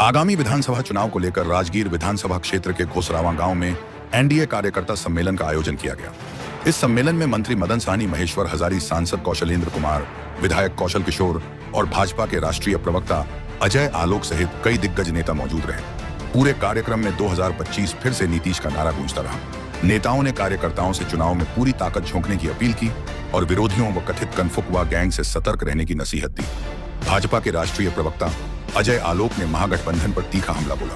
आगामी विधानसभा चुनाव को लेकर राजगीर विधानसभा क्षेत्र के घोसरावा गांव में एनडीए कार्यकर्ता सम्मेलन का आयोजन किया गया। इस सम्मेलन में मंत्री मदन सहनी, महेश्वर हजारी, सांसद कौशलेंद्र कुमार, विधायक कौशल किशोर और भाजपा के राष्ट्रीय प्रवक्ता अजय आलोक सहित कई दिग्गज नेता मौजूद रहे। पूरे कार्यक्रम में 2025 फिर से नीतीश का नारा गूंजता रहा। नेताओं ने कार्यकर्ताओं से चुनाव में पूरी ताकत झोंकने की अपील की और विरोधियों व कथित कनफुकवा गैंग से सतर्क रहने की नसीहत दी। भाजपा के राष्ट्रीय प्रवक्ता अजय आलोक ने महागठबंधन पर तीखा हमला बोला।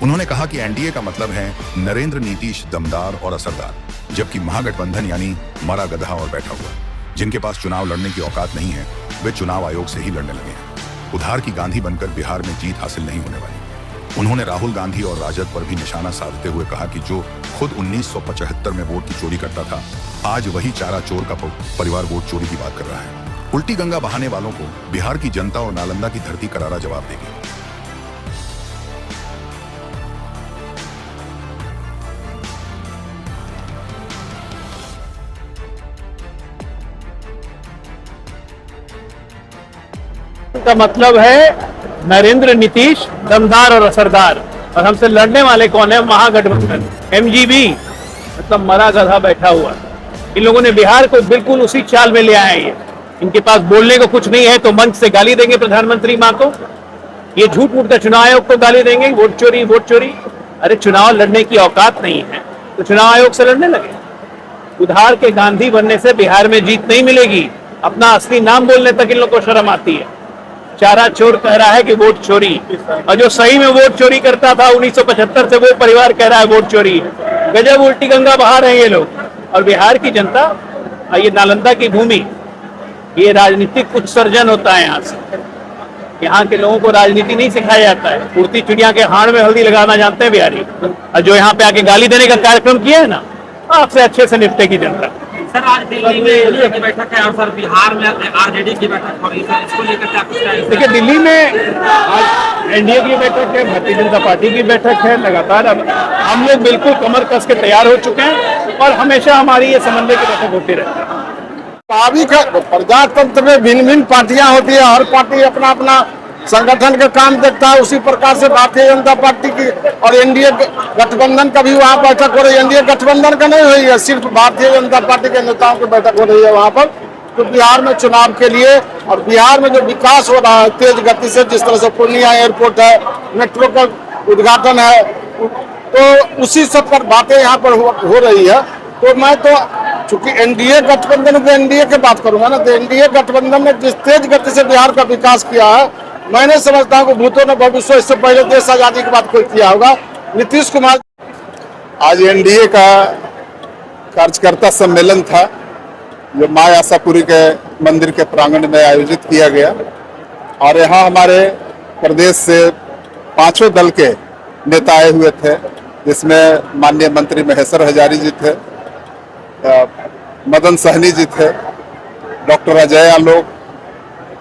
उन्होंने कहा कि एनडीए का मतलब है नरेंद्र, नीतीश दमदार और असरदार, जबकि महागठबंधन यानी मरा गधा और बैठा हुआ। जिनके पास चुनाव लड़ने की औकात नहीं है वे चुनाव आयोग से ही लड़ने लगे हैं। उधार की गांधी बनकर बिहार में जीत हासिल नहीं होने वाली। उन्होंने राहुल गांधी और राजद पर भी निशाना साधते हुए कहा कि जो खुद 1975 में वोट की चोरी करता था, आज वही चारा चोर का परिवार वोट चोरी की बात कर रहा है। उल्टी गंगा बहाने वालों को बिहार की जनता और नालंदा की धरती करारा जवाब देगी। का मतलब है नरेंद्र, नीतीश दमदार और असरदार, और हमसे लड़ने वाले कौन है? महागठबंधन, एमजीबी मतलब मरा गधा बैठा हुआ। इन लोगों ने बिहार को बिल्कुल उसी चाल में ले आए हैं। इनके पास बोलने को कुछ नहीं है तो मंच से गाली देंगे प्रधानमंत्री मां को, ये झूठ मूठ का चुनाव आयोग को गाली देंगे, वोट चोरी वोट चोरी। अरे चुनाव लड़ने की औकात नहीं है तो चुनाव आयोग से लड़ने लगे। उधार के गांधी बनने से बिहार में जीत नहीं मिलेगी। अपना असली नाम बोलने तक इन लोग को शर्म आती है। चारा चोर कह रहा है कि वोट चोरी, और जो सही में वोट चोरी करता था 1975 से वो परिवार कह रहा है वोट चोरी। गजब उल्टी गंगा बहा रहे हैं ये लोग। और बिहार की जनता, ये नालंदा की भूमि, ये राजनीतिक उत्सर्जन होता है। यहाँ से यहाँ के लोगों को राजनीति नहीं सिखाया जाता है। उड़ती चिड़िया के हाड़ में हल्दी लगाना जानते हैं बिहारी। और जो यहाँ पे आके गाली देने का कार्यक्रम किया है ना, आपसे अच्छे से निपटेगी जनता। सर, आज दिल्ली में एनडीए की बैठक है और सर बिहार में आरजेडी की बैठक हो रही है, इसको लेकर क्या कुछ है? देखिए, दिल्ली में आज एनडीए की बैठक है, भारतीय जनता पार्टी की बैठक है। लगातार अब हम लोग बिल्कुल कमर कस के तैयार हो चुके हैं और हमेशा हमारी ये समन्वय की बैठक होती रहती है। प्रजातंत्र में भिन्न भिन्न पार्टियां होती है, हर पार्टी अपना अपना संगठन का काम देखता है। उसी प्रकार से भारतीय जनता पार्टी की और एनडीए गठबंधन का भी वहाँ बैठक हो रही है। एनडीए गठबंधन का नहीं हुई है, सिर्फ भारतीय जनता पार्टी के नेताओं की बैठक हो रही है वहाँ पर। तो बिहार में चुनाव के लिए और बिहार में जो विकास हो रहा है तेज गति से, जिस तरह से पूर्णिया एयरपोर्ट है, मेट्रो का उद्घाटन है, तो उसी सब पर बातें यहाँ पर हो रही है। तो मैं तो चूंकि एनडीए गठबंधन को एनडीए की बात करूंगा ना, तो एनडीए गठबंधन ने जिस तेज गति से बिहार का विकास किया है, मैंने समझता हूँ कि भूतों ने भविष्य इससे पहले देश आजादी की बात कोई किया होगा। नीतीश कुमार, आज एनडीए का कार्यकर्ता सम्मेलन था जो मां आशापुरी के मंदिर के प्रांगण में आयोजित किया गया, और यहाँ हमारे प्रदेश से 5 दल के नेता आए हुए थे, जिसमें माननीय मंत्री महेश्वर हजारी जी थे, मदन सहनी जी थे, डॉक्टर अजय आलोक,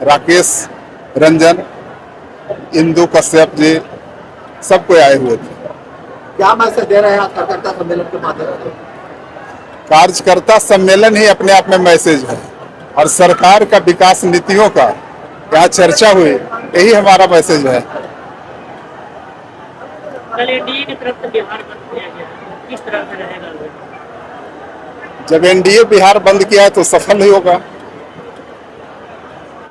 राकेश रंजन, इंदु कश्यप जी, सब कोई आए हुए थे। क्या मैसेज दे रहे हैं कार्यकर्ता सम्मेलन के माध्यम से? कार्यकर्ता सम्मेलन ही अपने आप में मैसेज है, और सरकार का विकास नीतियों का यहाँ चर्चा हुई, यही हमारा मैसेज है। एनडीए की तरफ से बिहार बंद किया गया, किस तरह से रहेगा? जब एनडीए बिहार बंद किया है तो सफल ही होगा।